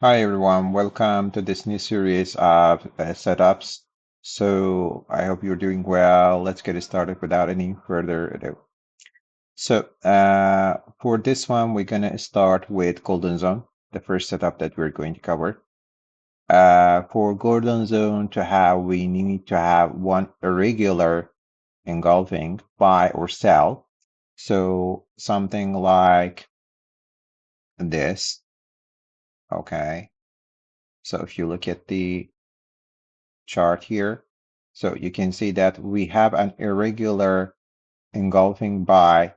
Hi everyone, welcome to this new series of setups. So I hope you're doing well. Let's get started without any further ado. So for this one, we're gonna start with Golden Zone, the first setup that we're going to cover. For Golden Zone to have, we need to have one irregular engulfing buy or sell. So something like this. Okay. So if you look at the chart here. So you can see that we have an irregular engulfing buy.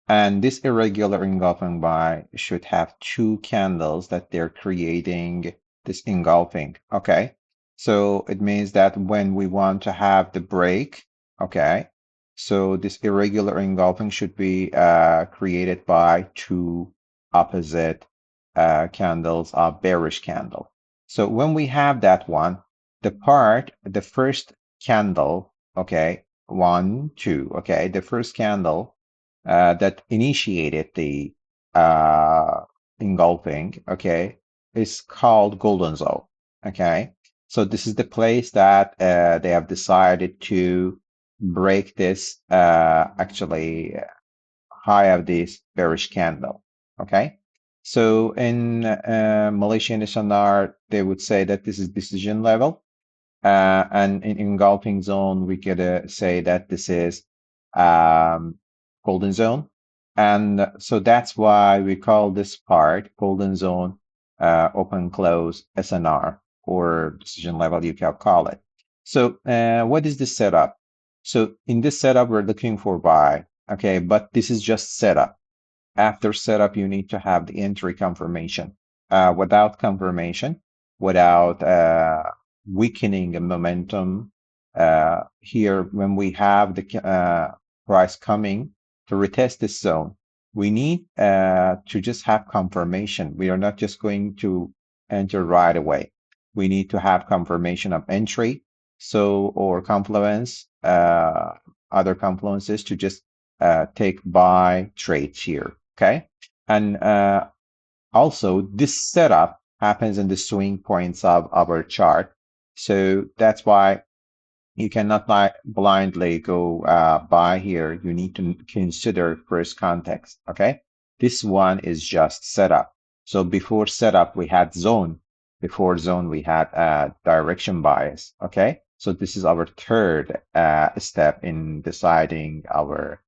And this irregular engulfing buy should have two candles that they're creating this engulfing. Okay. So it means that when we want to have the break, okay, so this irregular engulfing should be created by two opposite candles, a bearish candle. So when we have that one, the first candle, okay, one, two, okay, the first candle that initiated the uh, engulfing, okay, is called Golden Zone, okay? So this is the place that they have decided to break this actually high of this bearish candle, okay? So in Malaysian sonar, they would say that this is decision level, and in engulfing zone, we could say that this is um, golden zone. And so that's why we call this part golden zone open close SNR or decision level, you can call it. So what is this setup? So in this setup, we're looking for buy. Okay, but this is just setup. After setup, you need to have the entry confirmation. Without confirmation, without weakening a momentum, here when we have the price coming to retest this zone, we need to just have confirmation. We are not just going to enter right away. We need to have confirmation of entry, so or confluence, other confluences to just take buy trades here. Okay. And also, this setup happens in the swing points of our chart. So that's why you cannot blindly go by here. You need to consider first context. Okay. This one is just setup. So before setup, we had zone. Before zone, we had direction bias. Okay. So this is our third step in deciding our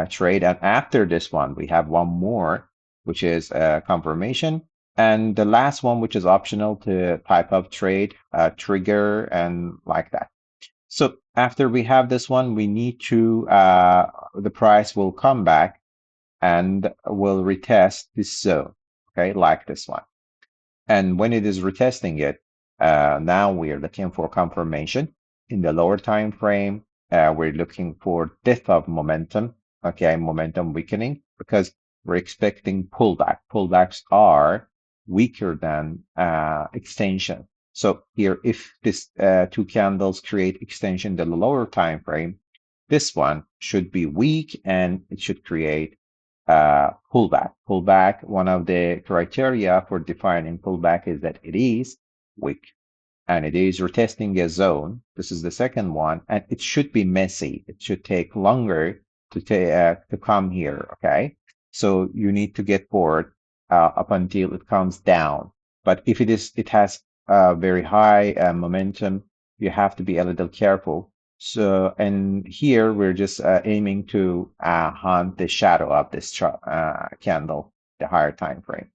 trade. And after this one, we have one more, which is confirmation. And the last one, which is optional to type of trade, trigger, and like that. So after we have this one, we need to, the price will come back and will retest this zone, okay, like this one. And when it is retesting it, now we are looking for confirmation in the lower time frame. We're looking for depth of momentum, okay, momentum weakening, because we're expecting pullback. Pullbacks are weaker than extension. So here, if this two candles create extension in the lower time frame, this one should be weak and it should create pullback. Pullback, one of the criteria for defining pullback is that it is weak and it is retesting a zone. This is the second one, and it should be messy. It should take longer to come here. Okay, so you need to get bored up until it comes down. But if it has very high momentum, you have to be a little careful. So, and here we're just aiming to hunt the shadow of this candle, the higher time frame.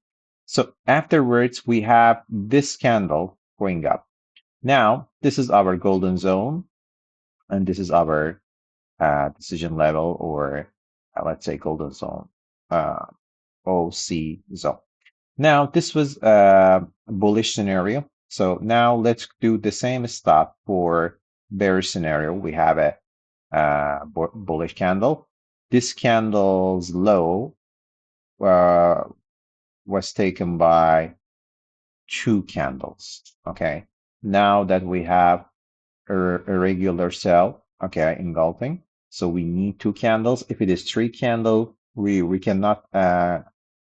So afterwards, we have this candle going up. Now, this is our golden zone, and this is our decision level, or let's say golden zone, uh, OC zone. Now, this was a bullish scenario. So now let's do the same stuff for bearish scenario. We have a bullish candle. This candle's low uh, was taken by two candles. Okay. Now that we have a regular cell, okay, engulfing. So we need two candles. If it is three candle, we cannot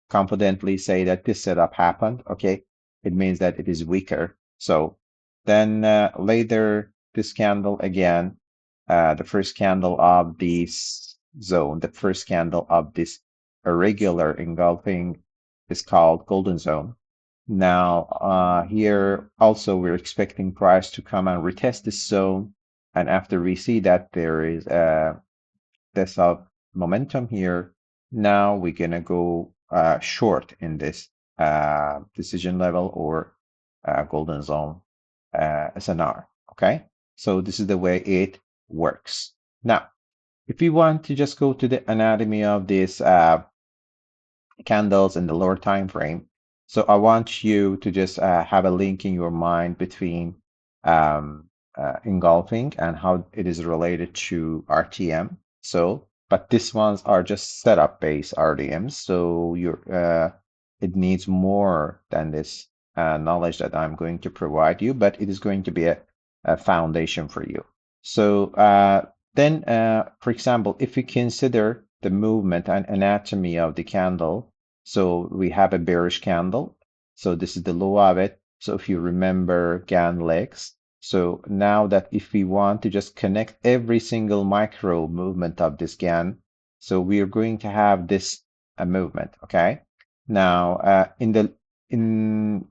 confidently say that this setup happened. Okay, it means that it is weaker. So then later this candle again, the first candle of this zone, the first candle of this irregular engulfing is called golden zone. Now, here also we're expecting price to come and retest this zone. And after we see that there is this momentum here, now we're gonna go short in this decision level or golden zone SNR. Okay, so this is the way it works. Now, if you want to just go to the anatomy of this candles in the lower time frame. So I want you to just have a link in your mind between um, engulfing and how it is related to RTM. So, but these ones are just setup based RDMs. So it needs more than this knowledge that I'm going to provide you, but it is going to be a foundation for you. So then, for example, if we consider the movement and anatomy of the candle, so we have a bearish candle. So this is the low of it. So if you remember GAN legs, so now that if we want to just connect every single micro movement of this GAN, so we are going to have this movement. Okay. Now in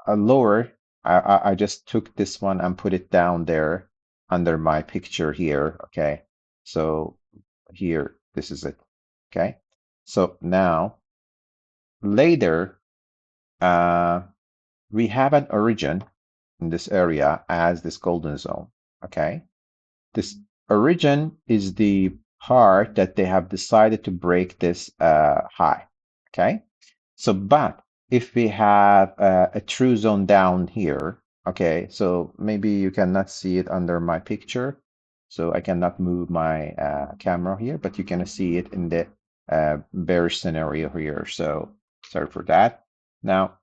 a lower, I just took this one and put it down there under my picture here. Okay. So here, this is it. Okay. So now later, uh, we have an origin in this area as this golden zone. Okay. This origin is the part that they have decided to break this high. Okay. So, but if we have a true zone down here, okay, so maybe you cannot see it under my picture. So I cannot move my camera here, but you can see it in the bearish scenario here. So sorry for that. Now,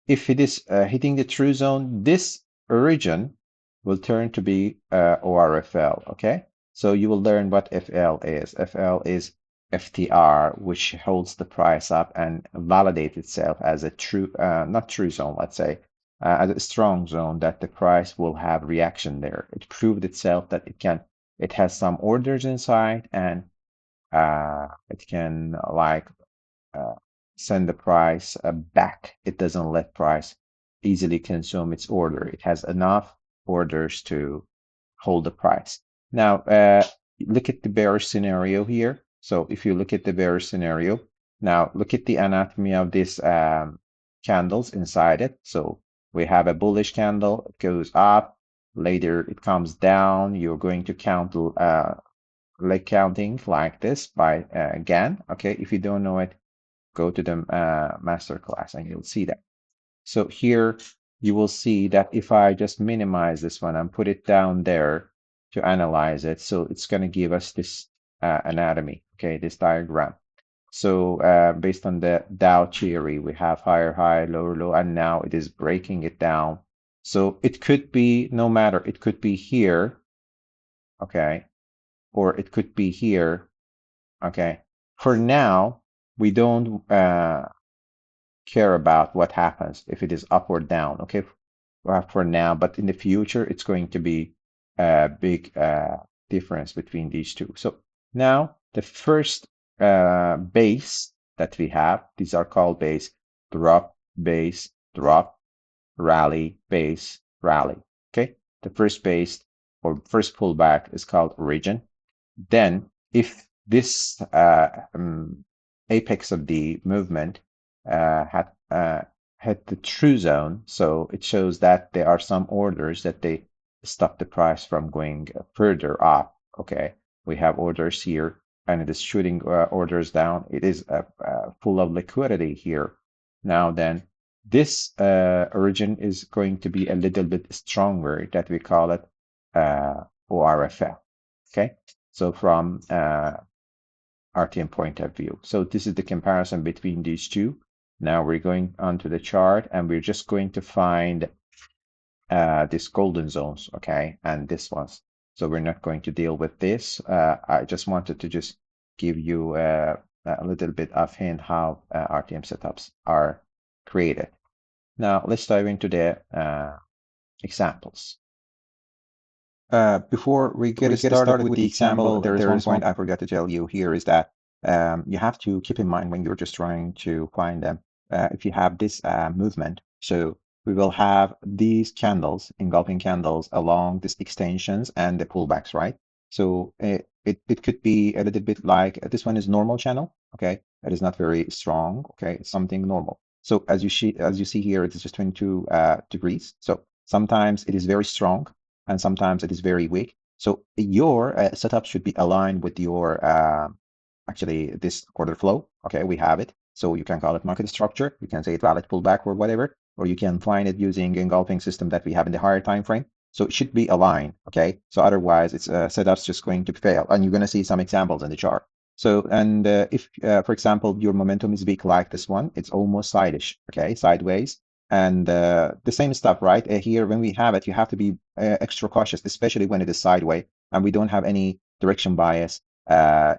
if it is hitting the true zone, this origin will turn to be ORFL, okay? So you will learn what FL is. FL is FTR, which holds the price up and validates itself as a true, not true zone, let's say, as a strong zone that the price will have reaction there. It proved itself that it has some orders inside and it can like uh, send the price back. It doesn't let price easily consume its order. It has enough orders to hold the price. Now, look at the bearish scenario here. So if you look at the bearish scenario, now look at the anatomy of these candles inside it. So we have a bullish candle, it goes up, later it comes down. You're going to count leg counting like this by again. Okay, if you don't know it, go to the master class and you'll see that. So here you will see that if I just minimize this one and put it down there to analyze it, so it's going to give us this anatomy, okay, this diagram. So based on the Dow theory, we have higher high, lower low, and now it is breaking it down. So it could be no matter, it could be here, okay, or it could be here, okay. For now, we don't care about what happens if it is up or down, okay, for now, but in the future, it's going to be a big difference between these two. So now the first base that we have, these are called base, drop, rally, base, rally. Okay, the first base or first pullback is called origin. Then, if this apex of the movement had hit the true zone, so it shows that there are some orders that they stop the price from going further up. Okay, we have orders here, and it is shooting orders down. It is full of liquidity here. Now, then, this origin is going to be a little bit stronger, that we call it ORFL. Okay, so from RTM point of view. So this is the comparison between these two. Now we're going onto the chart and we're just going to find these golden zones, okay, and this ones. So we're not going to deal with this. I just wanted to just give you a little bit of hint how RTM setups are created. Now let's dive into the examples. Before we get started with the example, there is one point I forgot to tell you here is that you have to keep in mind when you're just trying to find them, if you have this movement. So we will have these candles, engulfing candles along these extensions and the pullbacks, right? So it could be a little bit like this one is normal channel, okay? It is not very strong, okay? It's something normal. So as you see here, it is just 22 degrees. So sometimes it is very strong and sometimes it is very weak. So your setup should be aligned with your actually this order flow. Okay, we have it. So you can call it market structure. You can say it valid pullback or whatever, or you can find it using engulfing system that we have in the higher time frame. So it should be aligned. Okay, so otherwise it's setup's just going to fail, and you're going to see some examples in the chart. So, and if, for example, your momentum is weak like this one, it's almost sideish, okay, sideways. And the same stuff, right? Here, when we have it, you have to be extra cautious, especially when it is sideways and we don't have any direction bias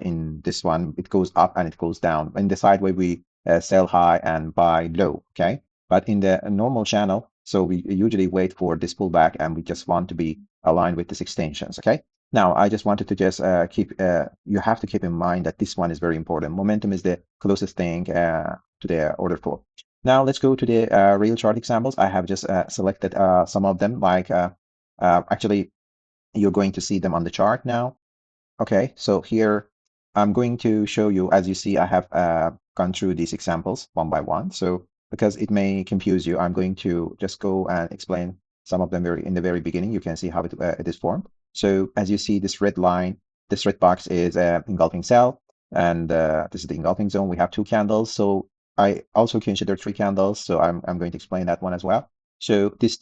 in this one. It goes up and it goes down. In the sideways, we sell high and buy low, okay? But in the normal channel, so we usually wait for this pullback and we just want to be aligned with these extensions, okay? Now, I just wanted to just you have to keep in mind that this one is very important. Momentum is the closest thing to the order flow. Now let's go to the real chart examples. I have just selected some of them, like actually you're going to see them on the chart now. Okay, so here I'm going to show you, as you see, I have gone through these examples one by one. So because it may confuse you, I'm going to just go and explain some of them in the very beginning. You can see how it is formed. So as you see, this red line, this red box is engulfing cell, and this is the engulfing zone. We have two candles. So I also consider three candles. So I'm going to explain that one as well. So this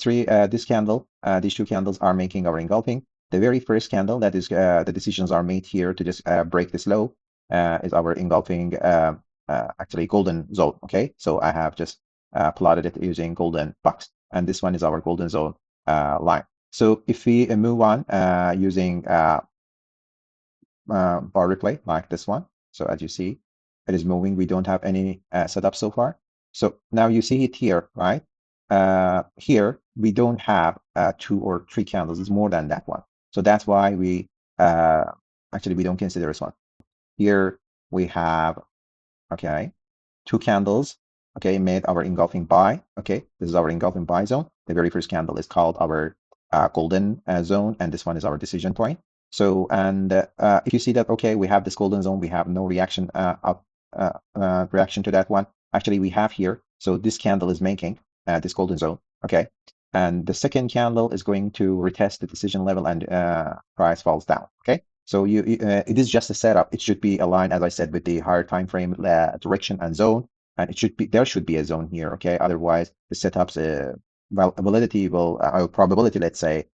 candle, these two candles are making our engulfing. The very first candle, that is the decisions are made here to just break this low, is our engulfing actually golden zone. Okay, so I have just plotted it using golden box, and this one is our golden zone line. So if we move on using bar replay like this one, so as you see, it is moving. We don't have any setup so far. So now you see it here, right? Here we don't have two or three candles. It's more than that one. So that's why we actually we don't consider this one. Here we have, okay, two candles, okay, made our engulfing buy. Okay, this is our engulfing buy zone. The very first candle is called our golden zone, and this one is our decision point. So, and if you see that, okay, we have this golden zone, we have no reaction reaction to that one. Actually, we have here. So this candle is making this golden zone. Okay, and the second candle is going to retest the decision level, and price falls down. Okay, so it is just a setup. It should be aligned, as I said, with the higher time frame direction and zone, and it should be there should be a zone here. Okay, otherwise the setup's validity will or probability, let's say,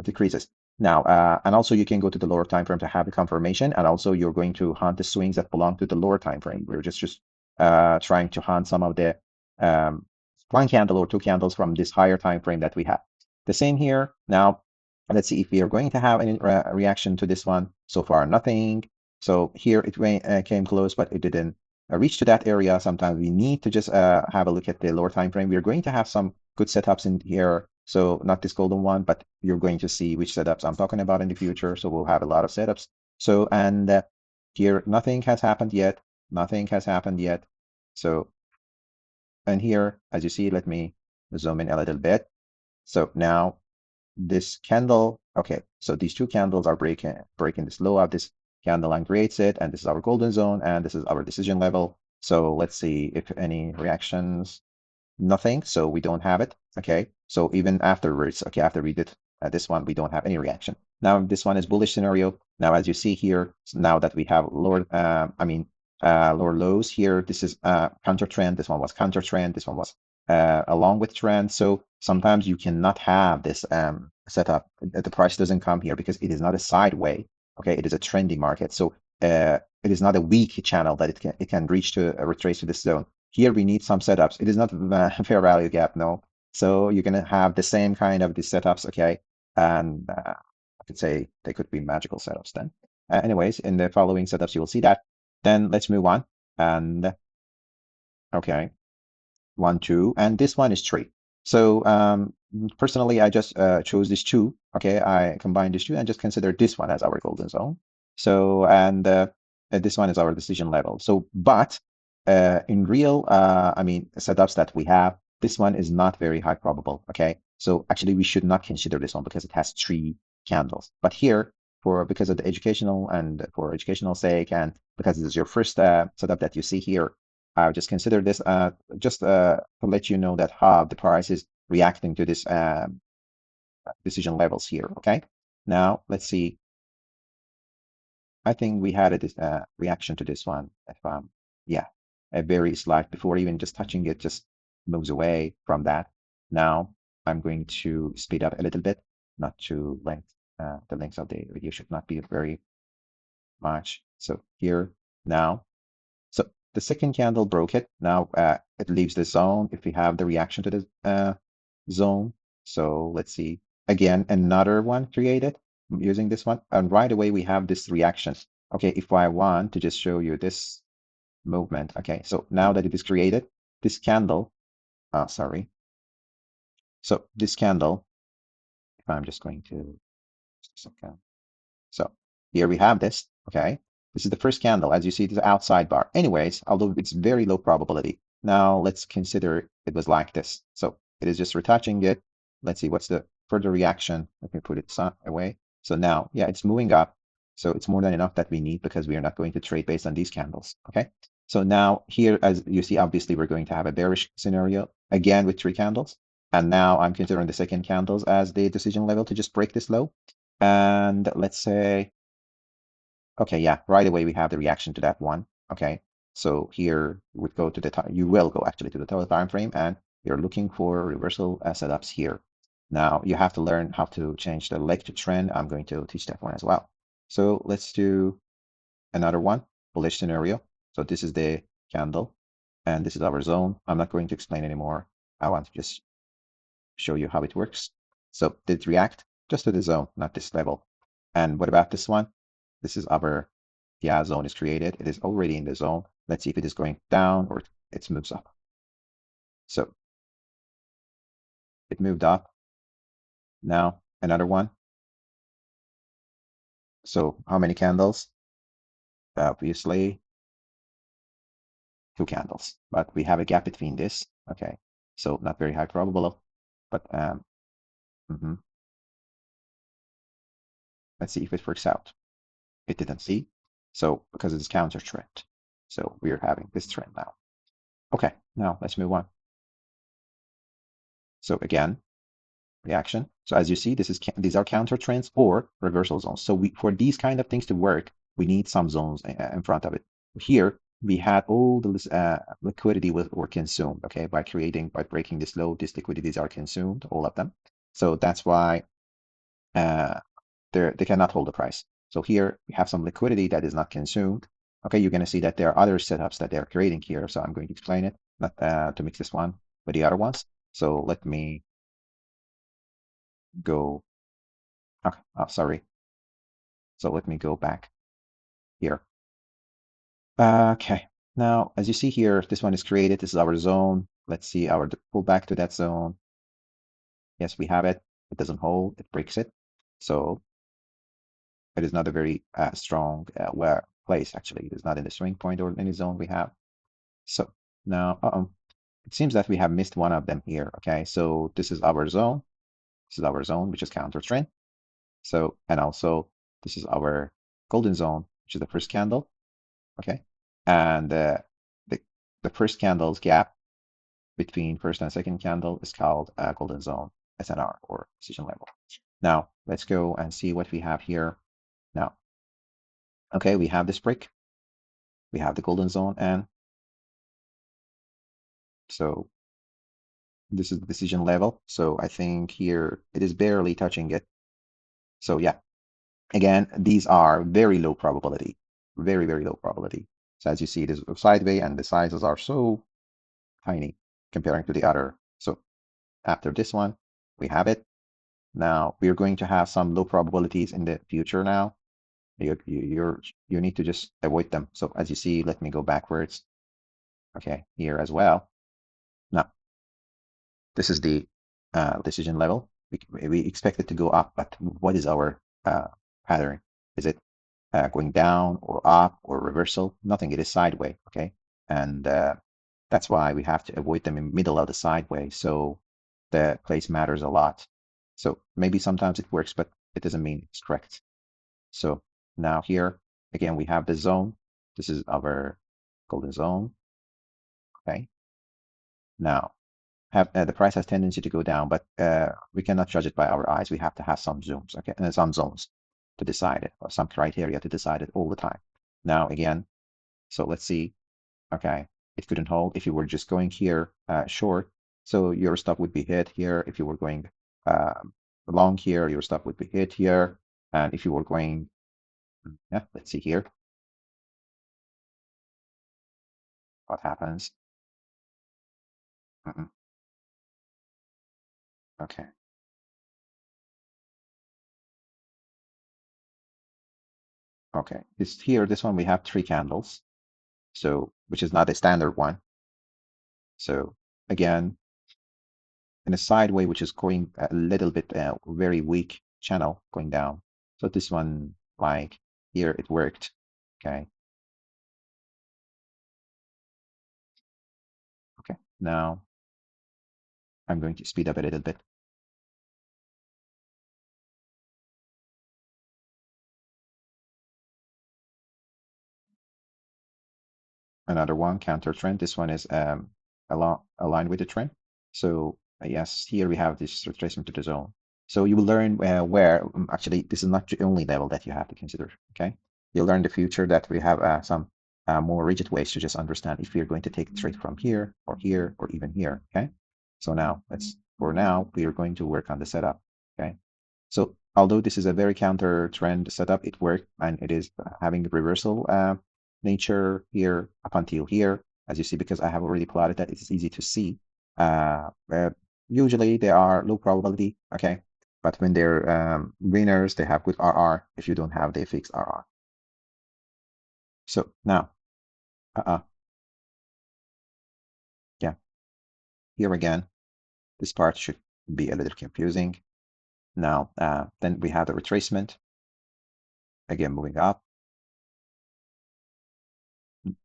decreases. Now, and also you can go to the lower time frame to have the confirmation, and also you're going to hunt the swings that belong to the lower time frame. We're just trying to hunt some of the one candle or two candles from this higher time frame that we have. The same here. Now, let's see if we are going to have any reaction to this one. So far, nothing. So here it came close, but it didn't reach to that area. Sometimes we need to just have a look at the lower time frame. We're going to have some good setups in here. So not this golden one, but you're going to see which setups I'm talking about in the future. So we'll have a lot of setups. So, and here nothing has happened yet. Nothing has happened yet. So, and here, as you see, let me zoom in a little bit. So now this candle, okay, so these two candles are breaking this low of this candle and creates it, and this is our golden zone, and this is our decision level. So let's see if any reactions. Nothing, so we don't have it. Okay, so even afterwards, okay, after we did this one, we don't have any reaction. Now this one is bullish scenario. Now as you see here, now that we have lower lower lows here, this is counter trend. This one was counter trend. This one was along with trend. So sometimes you cannot have this setup. The price doesn't come here because it is not a sideway. Okay, it is a trendy market. So it is not a weak channel that it can reach to retrace to this zone. Here we need some setups. It is not a fair value gap, no. So you're gonna have the same kind of these setups, okay? And I could say they could be magical setups then. Anyways, in the following setups, you will see that. Then let's move on. And okay, 1, 2, and this one is 3. So personally, I just chose this two. Okay, I combined these two and just consider this one as our golden zone. So, and this one is our decision level. So, but in real, I mean, setups that we have, this one is not very high probable. Okay, so actually, we should not consider this one because it has 3 candles. But here, for because of the educational and for educational sake, and because this is your first setup that you see here, I'll just consider this just to let you know that how the price is reacting to this decision levels here. Okay, now let's see. I think we had a reaction to this one. If yeah, a very slight before even just touching it, just moves away from that. Now I'm going to speed up a little bit, not to length. The length of the video should not be very much. So here now. So the second candle broke it. Now it leaves the zone if we have the reaction to the zone. So let's see. Again, another one created using this one. And right away we have this reaction. Okay, if I want to just show you this movement. Okay, so now that it is created, this candle, sorry. So this candle, if I'm just going to, just a second. So here we have this, okay? This is the first candle. As you see, the outside bar. Anyways, although it's very low probability. Now let's consider it was like this. So it is just retouching it. Let's see, what's the further reaction? Let me put it away. So now, yeah, it's moving up. So it's more than enough that we need because we are not going to trade based on these candles, okay? So now here, as you see, obviously we're going to have a bearish scenario again with 3 candles. And now I'm considering the second candles as the decision level to just break this low. And let's say, okay, yeah, right away we have the reaction to that one. Okay, so here we would go to the you will go actually to the total time frame, and you're looking for reversal setups here. Now you have to learn how to change the leg to trend. I'm going to teach that one as well. So let's do another one, bullish scenario. So this is the candle, and this is our zone. I'm not going to explain anymore. I want to just show you how it works. So did it react just to the zone, not this level. And what about this one? This is our, yeah, zone is created. It is already in the zone. Let's see if it is going down or it moves up. So it moved up. Now another one. So how many candles? Obviously 2 candles, but we have a gap between this. Okay, so not very high probable, but mhm. Let's see if it works out. It didn't see. So because it's counter trend. So we're having this trend now. Okay, now let's move on. So again, reaction. So as you see, these are counter trends or reversal zones. So for these kind of things to work, we need some zones in front of it. Here, we had all the liquidity were consumed, okay, by breaking this low, these liquidities are consumed, all of them. So that's why they cannot hold the price. So here we have some liquidity that is not consumed. Okay, you're going to see that there are other setups that they're creating here. So I'm going to explain it, not to mix this one with the other ones. So let me go. Okay, oh, sorry. So let me go back here. Okay, now as you see here, this one is created. This is our zone. Let's see our pull back to that zone. Yes, we have it. It doesn't hold. It breaks it. So it is not a very strong place. Actually, it is not in the swing point or any zone we have. So now, it seems that we have missed one of them here. Okay, so this is our zone. This is our zone, which is counter trend. So, and also this is our golden zone, which is the first candle. Okay, and the first candle's gap between first and second candle is called golden zone SNR or decision level. Now let's go and see what we have here. Now, okay, we have this break, we have the golden zone, and so this is the decision level. So I think here it is barely touching it. So yeah, again, these are very low probability, very, very low probability. So as you see, it is sideways and the sizes are so tiny comparing to the other. So after this one, we have it. Now we are going to have some low probabilities in the future now. You need to just avoid them. So as you see, let me go backwards. Okay, here as well. Now This is the decision level. We expect it to go up, but what is our pattern? Is it going down or up or reversal? Nothing. It is sideways. Okay, and that's why we have to avoid them in middle of the sideways. So the place matters a lot. So maybe sometimes it works, but it doesn't mean it's correct. So now here again we have the zone. This is our golden zone. Okay. Now have the price has tendency to go down, but we cannot judge it by our eyes. We have to have some zooms, okay, and some zones to decide it, or some criteria to decide it all the time. Now again, so let's see. Okay, it couldn't hold if you were just going here short. So your stop would be hit here. If you were going uh, long here, your stop would be hit here. And if you were going, yeah, let's see here what happens. Mm-mm. Okay, okay. This here, this one we have three candles, so which is not a standard one. So again, in a sideway, which is going a little bit very weak channel going down. So this one, like here, it worked. Okay. Okay. Now I'm going to speed up a little bit. Another one, counter trend. This one is aligned with the trend. So yes, here we have this retracement to the zone. So you will learn where actually this is not the only level that you have to consider. Okay, you'll learn the future that we have some more rigid ways to just understand if we're going to take a trade from here or even here. Okay, so now let's for now we are going to work on the setup. Okay, so although this is a very counter trend setup, it worked and it is having reversal nature here up until here, as you see, because I have already plotted that it's easy to see. Uh, uh, Usually they are low probability, okay? But when they're winners, they have good RR. If you don't have, they fixed RR. So now, uh-uh, yeah, here again, this part should be a little confusing. Now, then we have the retracement, again, moving up,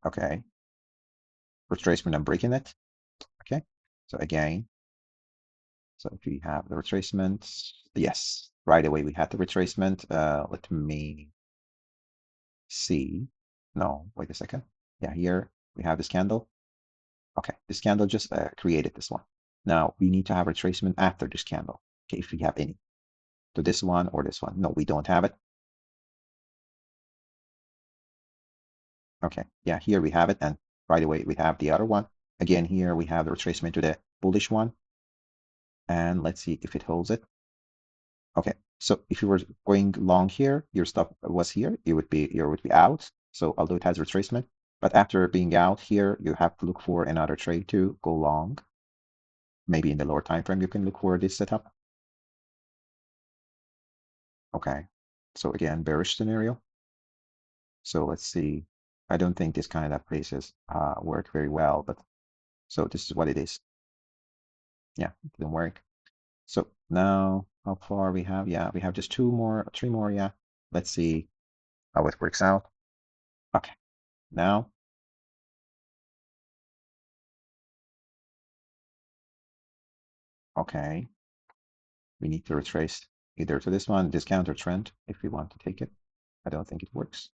okay, retracement, I'm breaking it, okay? So again, so if we have the retracement, yes, right away we had the retracement. Let me see. No, wait a second. Yeah, here we have this candle. Okay, this candle just created this one. Now we need to have retracement after this candle. Okay, if we have any. To this one or this one. No, we don't have it. Okay, yeah, here we have it. And right away we have the other one. Again, here we have the retracement to the bullish one. And let's see if it holds it. Okay, so if you were going long here, your stop was here, you would be out. So although it has retracement, but after being out here, you have to look for another trade to go long. Maybe in the lower time frame, you can look for this setup. Okay, so again, bearish scenario. So let's see. I don't think this kind of places work very well, but so this is what it is. Yeah, it didn't work. So now how far we have? Yeah, we have just three more. Yeah, let's see how it works out. Okay, now, okay, we need to retrace either to this one, this counter trend, if we want to take it. I don't think it works.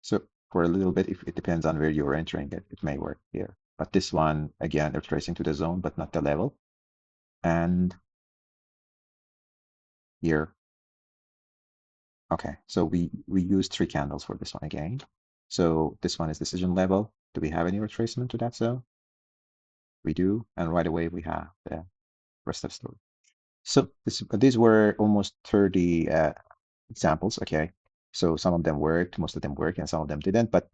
So for a little bit, if it depends on where you're entering it, it may work here. But this one, again, retracing to the zone, but not the level. And here, okay, so we use three candles for this one again. So this one is decision level. Do we have any retracement to that zone? We do, and right away we have the rest of the story. So these were almost 30 examples, okay? So some of them worked, most of them worked, and some of them didn't. But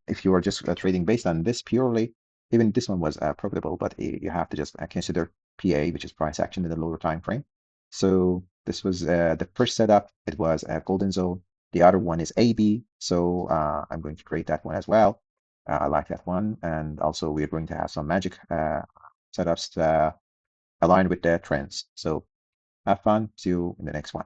if you are just trading based on this purely, even this one was profitable, but you have to just consider PA, which is price action in the lower time frame. So this was the first setup. It was a golden zone. The other one is AB. So I'm going to create that one as well. I like that one. And also, we're going to have some magic setups aligned with the trends. So have fun. See you in the next one.